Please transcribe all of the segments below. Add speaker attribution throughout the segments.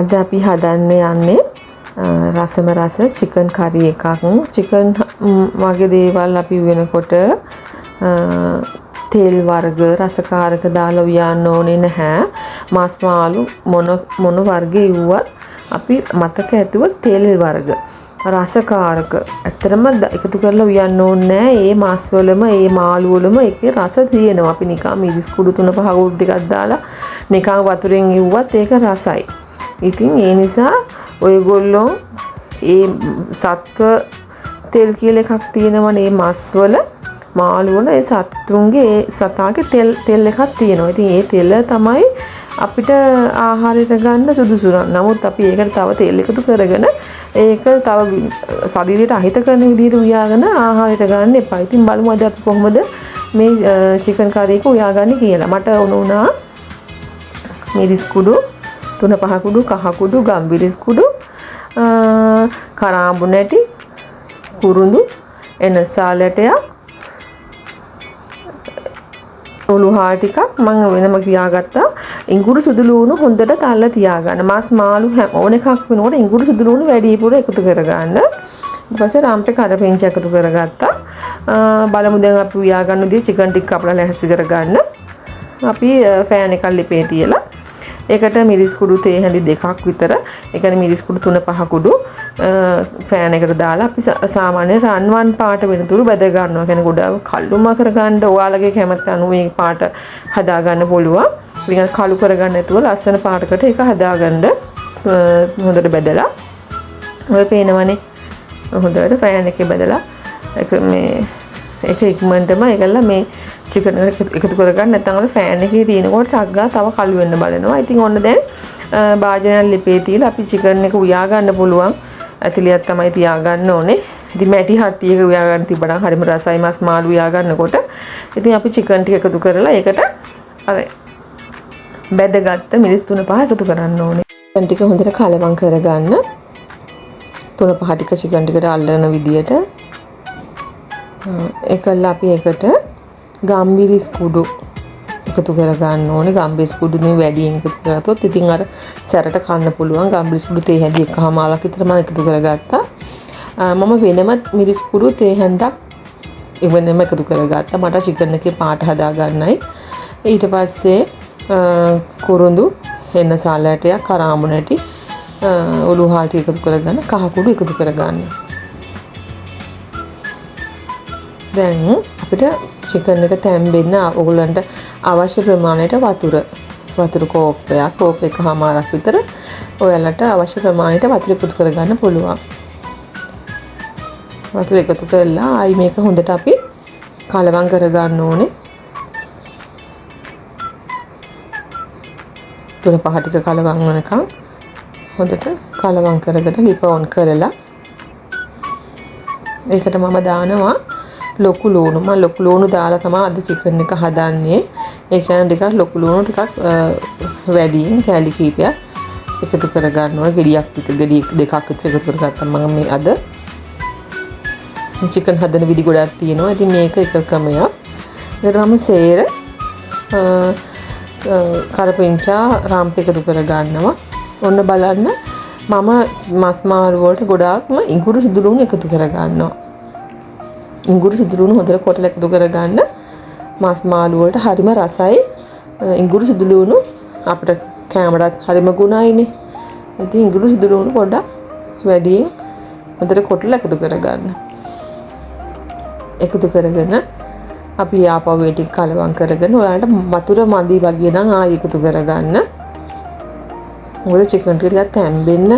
Speaker 1: අද අපි හදන්න යන්නේ රසම රස චිකන් කරි එකක්. චිකන් වගේ දේවල් අපි වෙනකොට තෙල් වර්ග රසකාරක දාලා උයන්න ඕනේ නැහැ. මාස් මාළු මොන වර්ගේ වුවත් අපි මතක ඇතුව තෙල් වර්ග රසකාරක ඇත්තටම එකතු කරලා උයන්න ඕනේ නැහැ. ඒ මාස් වලම ඒ මාළු වලම ඒකේ රස තියෙනවා. අපි නිකන් මිරිස් කුඩු 3-5 කුඩු ටිකක් දාලා නිකන් වතුරෙන් ඉවුවත් ඒක රසයි. ඉතින් ඒ නිසා ඔයගොල්ලෝ ඒ සත්ව තෙල් කියලා එකක් තියෙනවනේ මේ මස් වල මාළු වල ඒ සත්තුන්ගේ ඒ සතාගේ තෙල් එකක් තියෙනවා. ඉතින් ඒ තෙල තමයි අපිට ආහාරයට ගන්න සුදුසු. නමුත් අපි ඒකට තව තෙල් එකතු කරගෙන ඒක තව ශරීරයට අහිත කරන විදිහට උයාගෙන ආහාරයට ගන්න එපා. ඉතින් බලමු අද අපි කොහොමද මේ චිකන් කරි එක උයාගන්නේ කියලා. මට උණා මිරිස් කුඩු 3-5 කුඩු, කහ කුඩු, ගම්බිරිස් කුඩු, කරාඹු නැටි, කුරුඳු, එනසාලටයක්, ඔලුහා ටිකක් මම වෙනම තියාගත්තා. ඉඟුරු සුදු ලුණු හොඳට තල්ලා තියාගන්න. මාස් මාළු ඕන එකක් වෙනකොට ඉඟුරු සුදු ලුණු වැඩිපුර එකතු කරගන්න. ඊට පස්සේ රාම්පේ කරපිංච එකතු කරගත්තා. බලමු දැන් අපි උයා ගන්න දේ චිකන් ටික අපලා ලැහැස්ති කරගන්න. අපි ෆෑන් එකක් ලිපේ තියලා ඒකට මිරිස් කුඩු තේ හැඳි 2ක් විතර, ඒ කියන්නේ මිරිස් කුඩු 3-5 කුඩු ෆෑන් එකට දාලා අපි සාමාන්‍ය රන්වන් පාට වෙනතුරු බැද ගන්නවා. කියන්නේ ගොඩාක් කළුම කරගන්න ඔයාලගේ කැමැත්ත අනුව මේ පාට හදා ගන්න පුළුවන්. නිකන් කළු කරගන්න නැතුව ලස්සන පාටකට ඒක හදාගන්න හොඳට බැදලා ඔය පේනවනේ හොඳට ෆෑන් එකේ බැදලා ඒක ඉක්මනටම ඒකලා මේ චිකන් එකතු කරගන්න. නැත්නම් අර ෆෑන් එකේ තියෙනකොට ටක් ගාලා තව කළු වෙන්න බලනවා. ඉතින් ඔන්න දැන් භාජනයක් ලිපේ තියලා අපි චිකන් එක උයා ගන්න පුළුවන්. ඇතිලියක් තමයි තියාගන්න ඕනේ. ඉතින් මැටි හට්ටියක උයා ගන්න තිබ්බනම් හරිම රසයි මාස් මාළු උයා ගන්නකොට. ඉතින් අපි චිකන් ටික එකතු කරලා ඒකට අර බැදගත්ත මිරිස් 3-5 එකතු කරන්න ඕනේ. චිකන් ටික හොඳට කලවම් කරගන්න. 3-5 ටික චිකන් ටිකට අල්ලන විදියට ඒකල්ලා අපි ඒකට ගම්බිරිස් කුඩු එකතු කරගන්න ඕනේ. ගම්බිරිස් කුඩු නේ වැඩියෙන් එකතු කරගත්තොත් ඉතින් අර සැරට කන්න පුළුවන්. ගම්බිරිස් කුඩු තේ හැඳි 1/2 විතර මම එකතු කරගත්තා. මම වෙනම මිරිස් කුඩු තේ හැඳක් වෙනම එකතු කරගත්තා. මට චිකන් එකේ පාට හදා ගන්නයි. ඊට පස්සේ කුරුඳු, හෙන්න සාලටයක්, කරාඹු නැටි, ඔලුහා ටික එකතු කරගන්න, කහ කුඩු එකතු කරගන්න. දැන් අපිට චිකන් එක තැම්බෙන්න ඕගොල්ලන්ට අවශ්‍ය ප්‍රමාණයට වතුර කෝප්පයක් එකමාරක් විතර ඔයාලට අවශ්‍ය ප්‍රමාණයට වතුර එකතු කරගන්න පුළුවන්. වතුර එකතු කරලා ආයි මේක හොඳට අපි කලවම් කරගන්න ඕනේ. 3-5 ටික කලවම් වෙනකන් හොඳට කලවම් කරගෙන ලිප ඔන් කරලා ඒකට මම දානවා ලොකු ලුණු. මම ලොකු ලුණු දාලා තමයි අද චිකන් එක හදන්නේ. ඒ කියන්නේ ටිකක් ලොකු ලුණු ටිකක් වැඩියෙන් කෑලි කීපයක් එකතු කරගන්න ඕනේ. ගෙඩියක් විතර ගෙඩි දෙකක් විතර එකතු කරගත්තා මම මේ අද. චිකන් හදන විදි ගොඩක් තියෙනවා. ඉතින් මේක එක ක්‍රමයක්. ඊට මම සේර කරපිංචා රාම්ප එකතු කරගන්නවා. ඔන්න බලන්න මම මස් මාළු වලට ගොඩාක්ම ඉඟුරු සුදු ලුණු එකතු කරගන්නවා. ඉඟුරු සුදු ලුණු හොඳට කොටලා එකතු කරගන්න. මාස් මාළු වලට හරිම රසයි. ඉඟුරු සුදු ලුණු අපිට කැමරත් හරිම ගුණයිනේ. ඉතින් ඉඟුරු සුදු ලුණු පොඩ්ඩක් වැඩියෙන් හොඳට කොටලා එකතු කරගන්න. එකතු කරගෙන අපි ආපහු ඒ ටික කලවම් කරගෙන ඔයාලට වතුර මදි වගේ නම් ආයෙ එකතු කරගන්න. මොකද චිකන් ටික තැම්බෙන්න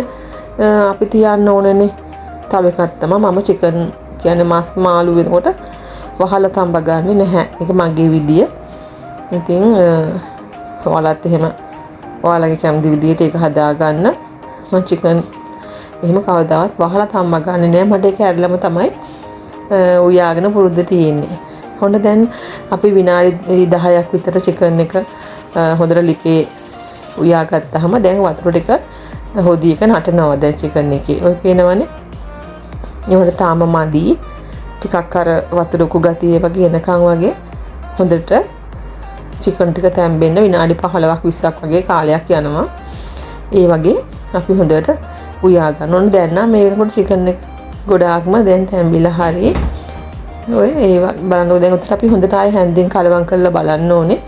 Speaker 1: අපි තියන්න ඕනනේ. තව එකක් තමයි මම චිකන් කියන්නේ මාස් මාළු වෙනකොට වහලා තඹ ගන්නේ නැහැ. ඒක මගේ විදිය. ඉතින් ඔයාලත් එහෙම ඔයාලගේ කැමති විදියට ඒක හදා ගන්න. මම චිකන් එහෙම කවදාවත් වහලා තඹ ගන්නේ නැහැ. මට ඒක ඇරලම තමයි උයාගෙන පුරුද්ද තියෙන්නේ. හොන්න දැන් අපි විනාඩි 10ක් විතර චිකන් එක හොඳට ලිපේ උයා ගත්තාම දැන් වතුර ටික හොදි එක නටනවා දැන් චිකන් එකේ. ඔය පේනවනේ. ඒවට තාම මදි. ටිකක් අර වතුර කුග ගතිය වගේ එනකන් වගේ හොඳට චිකන් ටික තැම්බෙන්න විනාඩි 15ක් 20ක් වගේ කාලයක් යනවා. ඒ වගේ අපි හොඳට උයා ගන්න ඕනේ. දැන් නම් මේ වෙනකොට චිකන් එක ගොඩාක්ම දැන් තැම්බිලා හරි. ඔය ඒ බලන්නකො දැන් උතට අපි හොඳට ආයෙ හැන්දෙන් කලවම් කරලා බලන්න ඕනේ.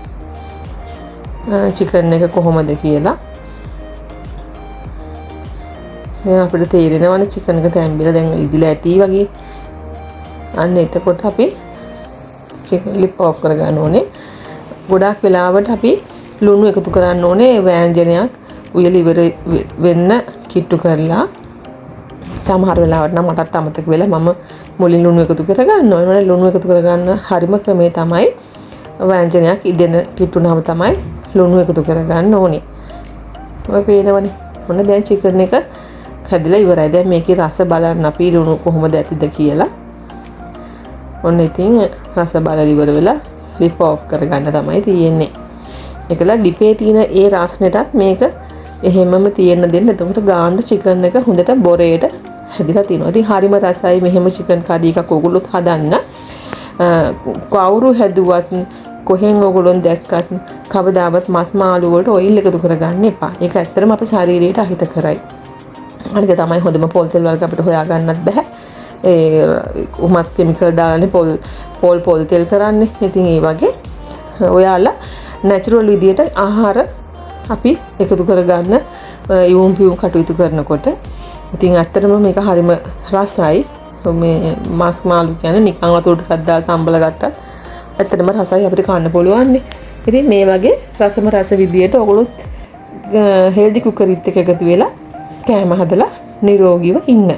Speaker 1: චිකන් එක කොහොමද කියලා. දැන් අපිට තේරෙනවනේ චිකන් එක තැම්බිලා දැන් ඉදිලා ඇටි වගේ. අන්න එතකොට අපි චිකන් ලිප් ඔෆ් කරගන්න ඕනේ. ගොඩාක් වෙලාවට අපි ලුණු එකතු කරන්න ඕනේ වෑංජනයක් උයලා ඉවර වෙන්න කිට්ටු කරලා. සමහර වෙලාවට නම් මටත් අමතක වෙලා මම මුලින් ලුණු එකතු කරගන්නවා. ඒ වගේ ලුණු එකතු කරගන්න හරිම ක්‍රමය තමයි වෑංජනයක් ඉදෙන කිට්ටුනම තමයි ලුණු එකතු කරගන්න ඕනේ. ඔය පේනවනේ. මොන දැන් චිකන් එක හැදිලා ඉවරයි. දැන් මේකේ රස බලන්න අපි ලුණු කොහොමද ඇතිද කියලා. ඔන්න ඉතින් රස බලලා ඉවර වෙලා ලිප් ඔෆ් කරගන්න තමයි තියෙන්නේ. ඒකලා ලිපේ තියෙන ඒ රස්නෙටත් මේක එහෙමම තියෙන්න දෙන්න. එතකොට ගාන්න චිකන් එක හොඳට බොරේට හැදිලා තියෙනවා. ඉතින් හරිම රසයි මෙහෙම චිකන් කඩි එකක් ඔයගොල්ලොත් හදන්න. කවුරු හැදුවත් කොහෙන් ඔයගොල්ලොන් දැක්කත් කවදාවත් මස් මාළු වලට ඔයිල් එකතු කරගන්න එපා. ඒක ඇත්තටම අපේ ශරීරයට අහිත කරයි. අනික තමයි හොඳම පොල් තෙල් වර්ග අපිට හොයාගන්නත් බෑ. උමත් කෙමිකල් දාලානේ පොල් තෙල් කරන්නේ. ඉතින් ඒ වගේ ඔයාලා නැචරල් විදියට ආහාර අපි එකතු කරගන්න ඉවුම් පිවුම් කටයුතු කරනකොට. ඉතින් ඇත්තටම මේක හරිම රසයි. මේ මස් මාළු කියන්නේ නිකන් වතුර ටිකක් දාලා තම්බලා ගත්තත් ඇත්තටම රසයි අපිට කන්න පුළුවන් නේ. ඉතින් මේ වගේ රස විදියට ඔයගොල්ලොත් හෙල්දි කුකර් එකත් එක්ක එකතු වෙලා කෑම හදලා නිරෝගීව ඉන්න.